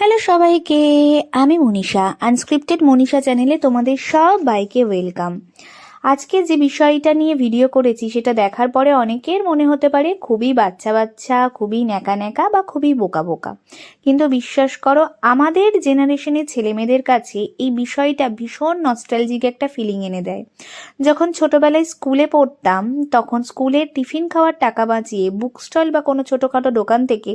Hello সবাইকে, আমি Manisha. Unscripted Manisha চ্যানেলে তোমাদের সবাইকে ওয়েলকাম। আজকে যে বিষয়টা নিয়ে ভিডিও করেছি সেটা দেখার পরে অনেকের মনে হতে পারে খুবই বাচ্চা বাচ্চা, খুবই ন্যাকা ন্যাকা বা খুবই বোকা বোকা, কিন্তু বিশ্বাস করো আমাদের জেনারেশনের ছেলেমেয়েদের কাছে এই বিষয়টা ভীষণ নস্টালজিক একটা ফিলিং এনে দেয়। যখন ছোটবেলায় স্কুলে পড়তাম তখন স্কুলের টিফিন খাওয়ার টাকা বাঁচিয়ে বুক স্টল বা কোনো ছোটোখাটো দোকান থেকে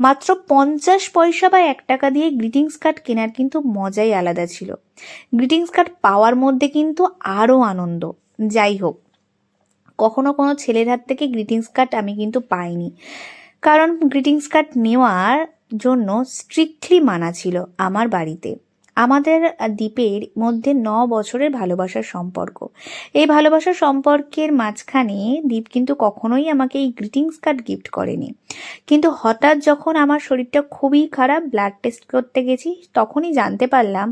মাত্র 50 পয়সা বা 1 টাকা দিয়ে গ্রিটিংস কার্ড কেনার কিন্তু মজাই আলাদা ছিল। গ্রিটিংস কার্ড পাওয়ার মধ্যে কিন্তু আরও আনন্দ। যাই হোক, কখনো কোনো ছেলের হাত থেকে গ্রিটিংস কার্ড আমি কিন্তু পাইনি, কারণ গ্রিটিংস কার্ড নেওয়ার জন্য স্ট্রিক্টলি মানা ছিল আমার বাড়িতে। আমাদের দ্বীপের মধ্যে 9 বছরের ভালোবাসার সম্পর্ক। এই ভালোবাসার সম্পর্কের মাঝখানে দ্বীপ কিন্তু কখনোই আমাকে এই গ্রিটিংস কার্ড গিফট করেনি। কিন্তু হঠাৎ যখন আমার শরীরটা খুবই খারাপ, ব্লাড টেস্ট করতে গেছি, তখনই জানতে পারলাম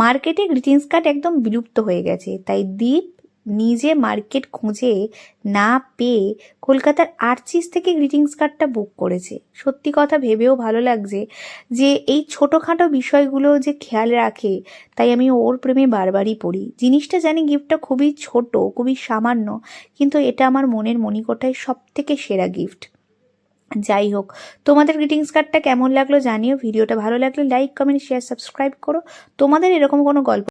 মার্কেটে গ্রিটিংস কার্ড একদম বিলুপ্ত হয়ে গেছে। তাই দ্বীপ নিজে মার্কেট খুঁজে না পেয়ে কলকাতার আর্চিস থেকে গ্রিটিংস কার্ডটা বুক করেছে। সত্যি কথা ভেবেও ভালো লাগছে যে এই ছোটোখাটো বিষয়গুলো যে খেয়াল রাখে, তাই আমি ওর প্রেমে বারবারই পড়ি। জিনিসটা জানি গিফটটা খুবই ছোট, খুবই সামান্য, কিন্তু এটা আমার মনের মণিকোঠায় সব থেকে সেরা গিফট। যাই হোক, তোমাদের গ্রিটিংস কার্ডটা কেমন লাগলো জানিও। ভিডিওটা ভালো লাগলে লাইক, কমেন্ট, শেয়ার, সাবস্ক্রাইব করো। তোমাদের এরকম কোনো গল্প